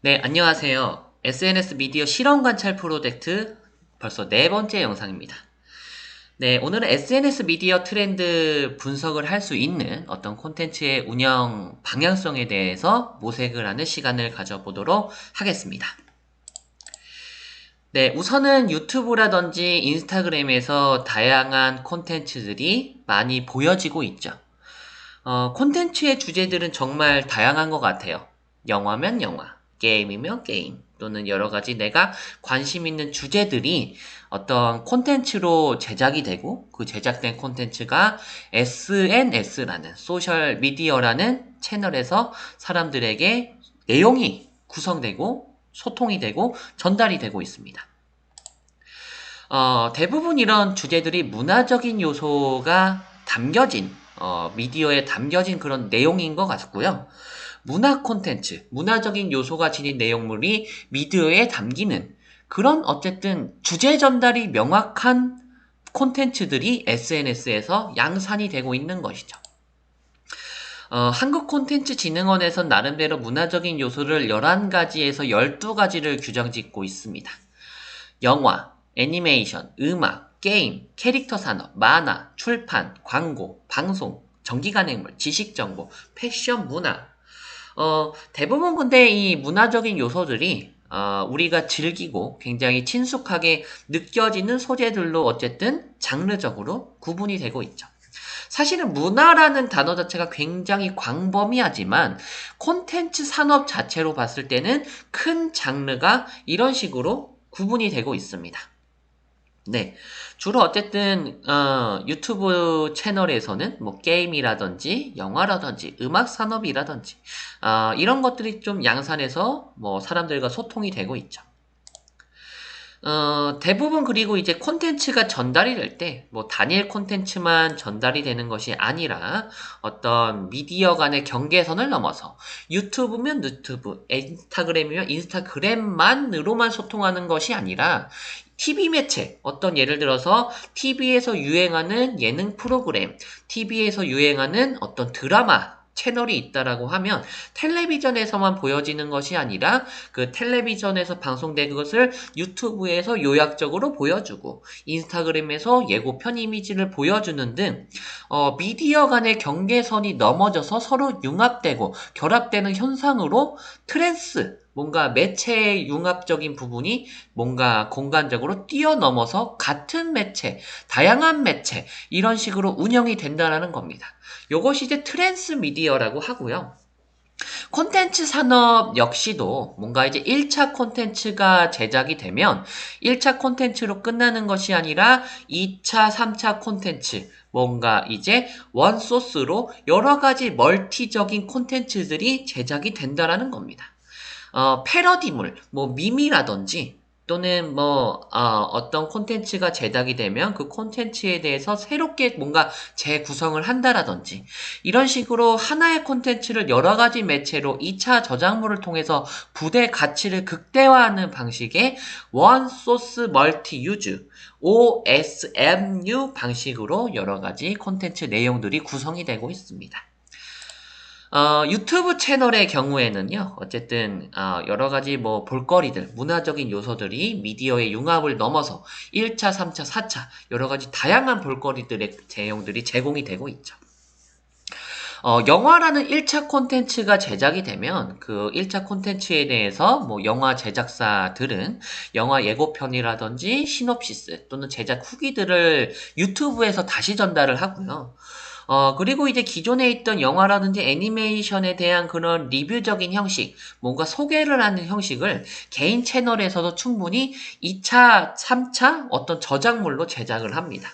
네, 안녕하세요. SNS 미디어 실험 관찰 프로젝트 벌써 네 번째 영상입니다. 네, 오늘은 SNS 미디어 트렌드 분석을 할 수 있는 어떤 콘텐츠의 운영 방향성에 대해서 모색을 하는 시간을 가져보도록 하겠습니다. 네, 우선은 유튜브라든지 인스타그램에서 다양한 콘텐츠들이 많이 보여지고 있죠. 콘텐츠의 주제들은 정말 다양한 것 같아요. 영화면 영화, 게임이면 게임, 또는 여러 가지 내가 관심 있는 주제들이 어떤 콘텐츠로 제작이 되고, 그 제작된 콘텐츠가 SNS라는 소셜 미디어라는 채널에서 사람들에게 내용이 구성되고, 소통이 되고, 전달이 되고 있습니다. 대부분 이런 주제들이 문화적인 요소가 담겨진, 미디어에 담겨진 그런 내용인 것 같고요. 문화 콘텐츠, 문화적인 요소가 지닌 내용물이 미디어에 담기는 그런 어쨌든 주제 전달이 명확한 콘텐츠들이 SNS에서 양산이 되고 있는 것이죠. 한국콘텐츠진흥원에서 나름대로 문화적인 요소를 11가지에서 12가지를 규정 짓고 있습니다. 영화, 애니메이션, 음악, 게임, 캐릭터 산업, 만화, 출판, 광고, 방송, 전기간행물, 지식정보, 패션, 문화. 대부분 근데 이 문화적인 요소들이 우리가 즐기고 굉장히 친숙하게 느껴지는 소재들로 어쨌든 장르적으로 구분이 되고 있죠. 사실은 문화라는 단어 자체가 굉장히 광범위하지만 콘텐츠 산업 자체로 봤을 때는 큰 장르가 이런 식으로 구분이 되고 있습니다. 네. 주로 어쨌든, 유튜브 채널에서는 뭐 게임이라든지, 영화라든지, 음악 산업이라든지, 이런 것들이 좀 양산해서 뭐 사람들과 소통이 되고 있죠. 대부분 그리고 이제 콘텐츠가 전달이 될 때, 뭐 단일 콘텐츠만 전달이 되는 것이 아니라 어떤 미디어 간의 경계선을 넘어서 유튜브면 유튜브, 인스타그램이면 인스타그램만으로만 소통하는 것이 아니라 TV 매체, 어떤 예를 들어서 TV에서 유행하는 예능 프로그램, TV에서 유행하는 어떤 드라마, 채널이 있다라고 하면 텔레비전에서만 보여지는 것이 아니라 그 텔레비전에서 방송된 그것을 유튜브에서 요약적으로 보여주고 인스타그램에서 예고편 이미지를 보여주는 등 미디어 간의 경계선이 넘어져서 서로 융합되고 결합되는 현상으로 트랜스 뭔가 매체의 융합적인 부분이 뭔가 공간적으로 뛰어넘어서 같은 매체, 다양한 매체 이런 식으로 운영이 된다는 겁니다. 요것이 이제 트랜스 미디어라고 하고요. 콘텐츠 산업 역시도 뭔가 이제 1차 콘텐츠가 제작이 되면 1차 콘텐츠로 끝나는 것이 아니라 2차, 3차 콘텐츠, 뭔가 이제 원소스로 여러 가지 멀티적인 콘텐츠들이 제작이 된다라는 겁니다. 패러디물, 뭐 밈이라든지 또는 뭐 어떤 콘텐츠가 제작이 되면 그 콘텐츠에 대해서 새롭게 뭔가 재구성을 한다라든지 이런 식으로 하나의 콘텐츠를 여러 가지 매체로 2차 저작물을 통해서 부대 가치를 극대화하는 방식의 원 소스 멀티 유즈 OSMU 방식으로 여러 가지 콘텐츠 내용들이 구성이 되고 있습니다. 유튜브 채널의 경우에는요, 어쨌든, 여러 가지 뭐 볼거리들, 문화적인 요소들이 미디어의 융합을 넘어서 1차, 3차, 4차, 여러 가지 다양한 볼거리들의 내용들이 제공이 되고 있죠. 영화라는 1차 콘텐츠가 제작이 되면 그 1차 콘텐츠에 대해서 뭐 영화 제작사들은 영화 예고편이라든지 시놉시스 또는 제작 후기들을 유튜브에서 다시 전달을 하고요. 그리고 이제 기존에 있던 영화라든지 애니메이션에 대한 그런 리뷰적인 형식, 뭔가 소개를 하는 형식을 개인 채널에서도 충분히 2차, 3차 어떤 저작물로 제작을 합니다.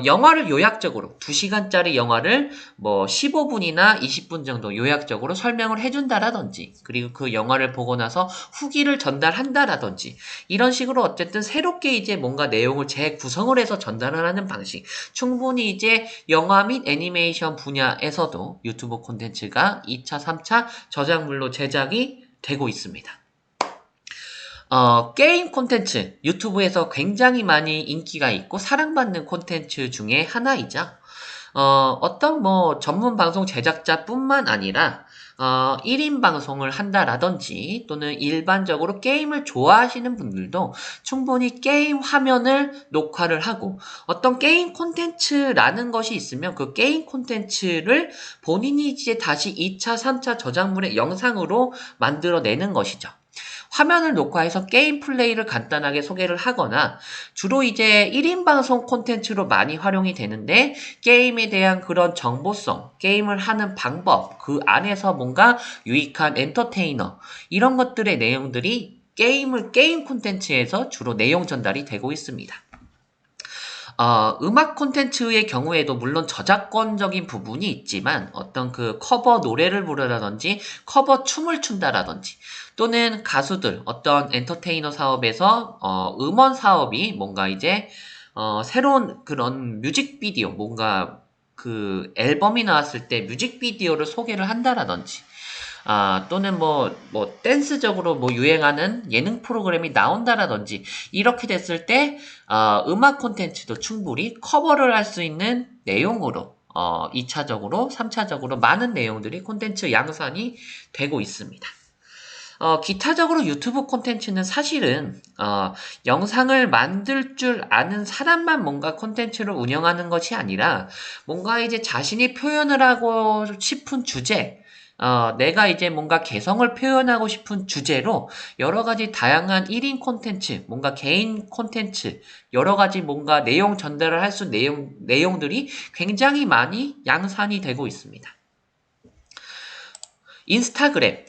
영화를 요약적으로 2시간짜리 영화를 뭐 15분이나 20분 정도 요약적으로 설명을 해준다라든지 그리고 그 영화를 보고 나서 후기를 전달한다라든지 이런 식으로 어쨌든 새롭게 이제 뭔가 내용을 재구성을 해서 전달을 하는 방식 충분히 이제 영화 및 애니메이션 분야에서도 유튜브 콘텐츠가 2차, 3차 저작물로 제작이 되고 있습니다. 게임 콘텐츠, 유튜브에서 굉장히 많이 인기가 있고 사랑받는 콘텐츠 중에 하나이자, 어떤 뭐 전문 방송 제작자뿐만 아니라, 1인 방송을 한다라든지 또는 일반적으로 게임을 좋아하시는 분들도 충분히 게임 화면을 녹화를 하고 어떤 게임 콘텐츠라는 것이 있으면 그 게임 콘텐츠를 본인이 이제 다시 2차, 3차 저작물의 영상으로 만들어내는 것이죠. 화면을 녹화해서 게임 플레이를 간단하게 소개를 하거나 주로 이제 1인 방송 콘텐츠로 많이 활용이 되는데 게임에 대한 그런 정보성, 게임을 하는 방법, 그 안에서 뭔가 유익한 엔터테이너 이런 것들의 내용들이 게임 콘텐츠에서 주로 내용 전달이 되고 있습니다. 음악 콘텐츠의 경우에도 물론 저작권적인 부분이 있지만 어떤 그 커버 노래를 부르다든지 커버 춤을 춘다라든지 또는 가수들 어떤 엔터테이너 사업에서 음원 사업이 뭔가 이제 새로운 그런 뮤직비디오 뭔가 그 앨범이 나왔을 때 뮤직비디오를 소개를 한다라든지 또는 댄스적으로 유행하는 예능 프로그램이 나온다라든지, 이렇게 됐을 때, 음악 콘텐츠도 충분히 커버를 할 수 있는 내용으로, 2차적으로, 3차적으로 많은 내용들이 콘텐츠 양산이 되고 있습니다. 기타적으로 유튜브 콘텐츠는 사실은, 영상을 만들 줄 아는 사람만 뭔가 콘텐츠를 운영하는 것이 아니라, 뭔가 이제 자신이 표현을 하고 싶은 주제, 내가 이제 뭔가 개성을 표현하고 싶은 주제로 여러 가지 다양한 1인 콘텐츠, 뭔가 개인 콘텐츠, 여러 가지 뭔가 내용 전달을 할 수 내용들이 굉장히 많이 양산이 되고 있습니다. 인스타그램.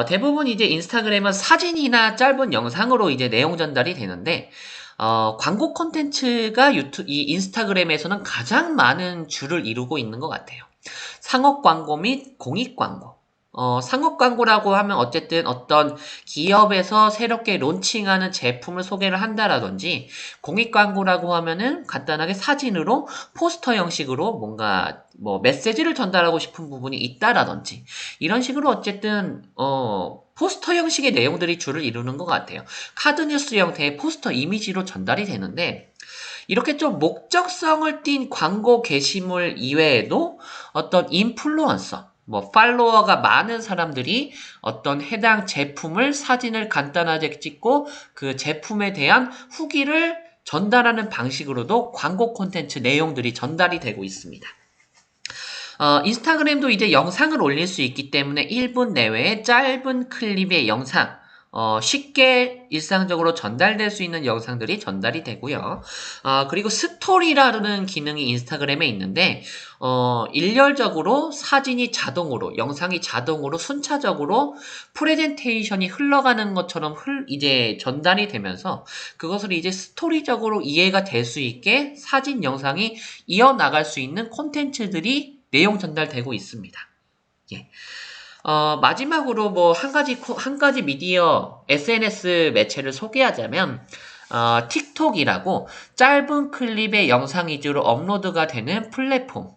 대부분 이제 인스타그램은 사진이나 짧은 영상으로 이제 내용 전달이 되는데, 광고 콘텐츠가 이 인스타그램에서는 가장 많은 줄을 이루고 있는 것 같아요. 상업 광고 및 공익 광고. 상업 광고라고 하면 어쨌든 어떤 기업에서 새롭게 론칭하는 제품을 소개를 한다라든지, 공익 광고라고 하면은 간단하게 사진으로 포스터 형식으로 뭔가 메시지를 전달하고 싶은 부분이 있다라든지, 이런 식으로 어쨌든, 포스터 형식의 내용들이 줄을 이루는 것 같아요. 카드뉴스 형태의 포스터 이미지로 전달이 되는데, 이렇게 좀 목적성을 띤 광고 게시물 이외에도 어떤 인플루언서, 팔로워가 많은 사람들이 어떤 해당 제품을 사진을 간단하게 찍고 그 제품에 대한 후기를 전달하는 방식으로도 광고 콘텐츠 내용들이 전달이 되고 있습니다. 인스타그램도 이제 영상을 올릴 수 있기 때문에 1분 내외의 짧은 클립의 영상, 쉽게 일상적으로 전달될 수 있는 영상들이 전달이 되고요. 그리고 스토리라는 기능이 인스타그램에 있는데, 일렬적으로 사진이 자동으로, 영상이 자동으로 순차적으로 프레젠테이션이 흘러가는 것처럼 이제 전달이 되면서 그것을 이제 스토리적으로 이해가 될 수 있게 사진, 영상이 이어나갈 수 있는 콘텐츠들이 내용 전달되고 있습니다. 예. 마지막으로 한 가지 미디어 SNS 매체를 소개하자면, 틱톡이라고 짧은 클립의 영상 위주로 업로드가 되는 플랫폼.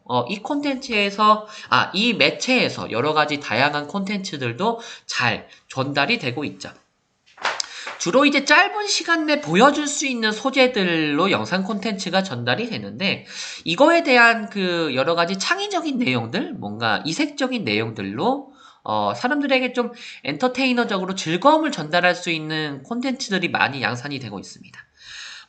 이 매체에서 여러 가지 다양한 콘텐츠들도 잘 전달이 되고 있죠. 주로 이제 짧은 시간 내 보여줄 수 있는 소재들로 영상 콘텐츠가 전달이 되는데, 이거에 대한 그 여러 가지 창의적인 내용들, 뭔가 이색적인 내용들로 사람들에게 좀 엔터테이너적으로 즐거움을 전달할 수 있는 콘텐츠들이 많이 양산이 되고 있습니다.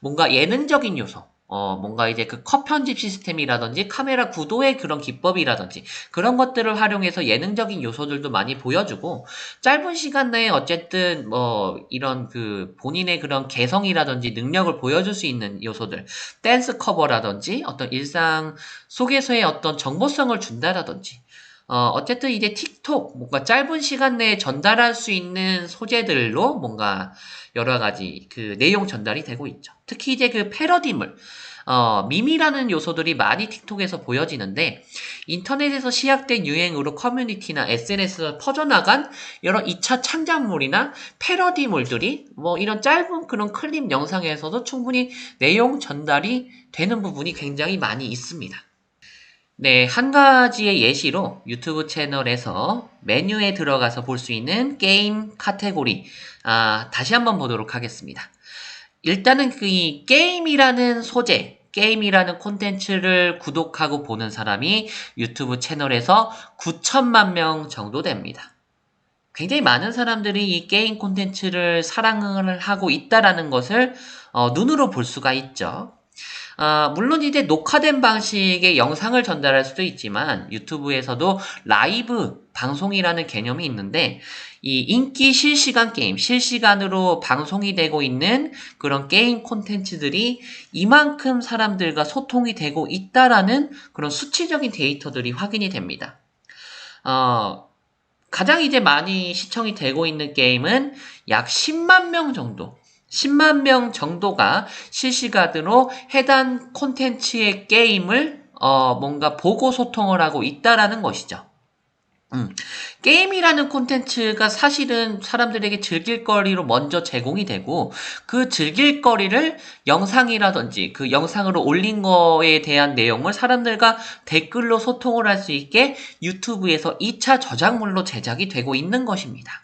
뭔가 예능적인 요소, 뭔가 이제 그 컷 편집 시스템이라든지 카메라 구도의 그런 기법이라든지 그런 것들을 활용해서 예능적인 요소들도 많이 보여주고, 짧은 시간 내에 어쨌든 이런 그 본인의 그런 개성이라든지 능력을 보여줄 수 있는 요소들, 댄스 커버라든지 어떤 일상 속에서의 어떤 정보성을 준다라든지, 어쨌든 이제 틱톡, 뭔가 짧은 시간 내에 전달할 수 있는 소재들로 뭔가 여러 가지 그 내용 전달이 되고 있죠. 특히 이제 그 패러디물, 밈이라는 요소들이 많이 틱톡에서 보여지는데, 인터넷에서 시작된 유행으로 커뮤니티나 SNS에서 퍼져나간 여러 2차 창작물이나 패러디물들이 이런 짧은 그런 클립 영상에서도 충분히 내용 전달이 되는 부분이 굉장히 많이 있습니다. 네, 한 가지의 예시로 유튜브 채널에서 메뉴에 들어가서 볼 수 있는 게임 카테고리, 다시 한번 보도록 하겠습니다. 일단은 이 게임이라는 소재, 게임이라는 콘텐츠를 구독하고 보는 사람이 유튜브 채널에서 9천만 명 정도 됩니다. 굉장히 많은 사람들이 이 게임 콘텐츠를 사랑을 하고 있다라는 것을 눈으로 볼 수가 있죠. 물론 이제 녹화된 방식의 영상을 전달할 수도 있지만 유튜브에서도 라이브 방송이라는 개념이 있는데 이 인기 실시간 게임, 실시간으로 방송이 되고 있는 그런 게임 콘텐츠들이 이만큼 사람들과 소통이 되고 있다라는 그런 수치적인 데이터들이 확인이 됩니다. 가장 이제 많이 시청이 되고 있는 게임은 약 10만 명 정도, 10만 명 정도가 실시간으로 해당 콘텐츠의 게임을 뭔가 보고 소통을 하고 있다라는 것이죠. 게임이라는 콘텐츠가 사실은 사람들에게 즐길거리로 먼저 제공이 되고 그 즐길거리를 영상이라든지 그 영상으로 올린 거에 대한 내용을 사람들과 댓글로 소통을 할 수 있게 유튜브에서 2차 저작물로 제작이 되고 있는 것입니다.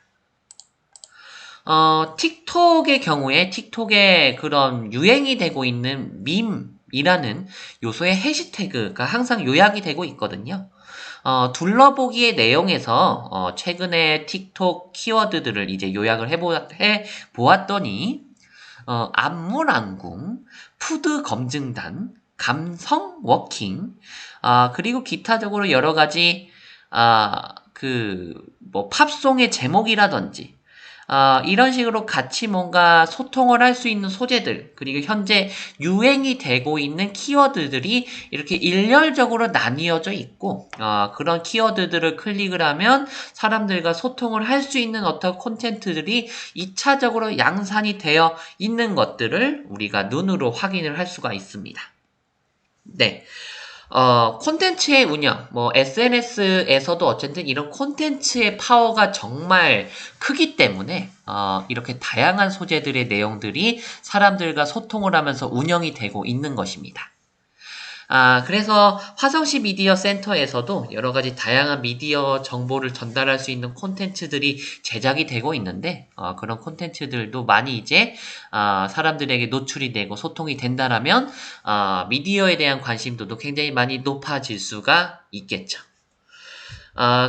틱톡의 경우에 틱톡에 그런 유행이 되고 있는 밈이라는 요소의 해시태그가 항상 요약이 되고 있거든요. 둘러보기의 내용에서 최근에 틱톡 키워드들을 이제 요약을 해보았더니 안무랑궁, 푸드 검증단, 감성 워킹, 그리고 기타적으로 여러 가지 뭐 팝송의 제목이라든지 이런 식으로 같이 뭔가 소통을 할 수 있는 소재들, 그리고 현재 유행이 되고 있는 키워드들이 이렇게 일렬적으로 나뉘어져 있고, 그런 키워드들을 클릭을 하면 사람들과 소통을 할 수 있는 어떤 콘텐츠들이 2차적으로 양산이 되어 있는 것들을 우리가 눈으로 확인을 할 수가 있습니다. 네. 콘텐츠의 운영, 뭐, SNS에서도 어쨌든 이런 콘텐츠의 파워가 정말 크기 때문에, 이렇게 다양한 소재들의 내용들이 사람들과 소통을 하면서 운영이 되고 있는 것입니다. 그래서 화성시 미디어 센터에서도 여러 가지 다양한 미디어 정보를 전달할 수 있는 콘텐츠들이 제작이 되고 있는데, 그런 콘텐츠들도 많이 이제, 사람들에게 노출이 되고 소통이 된다라면, 미디어에 대한 관심도도 굉장히 많이 높아질 수가 있겠죠.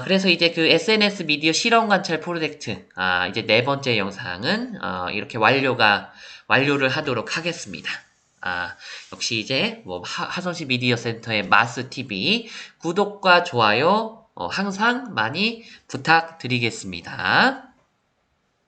그래서 이제 그 SNS 미디어 실험 관찰 프로젝트, 이제 네 번째 영상은, 이렇게 완료를 하도록 하겠습니다. 역시 이제 뭐 화성시 미디어 센터의 마스 TV 구독과 좋아요 항상 많이 부탁드리겠습니다.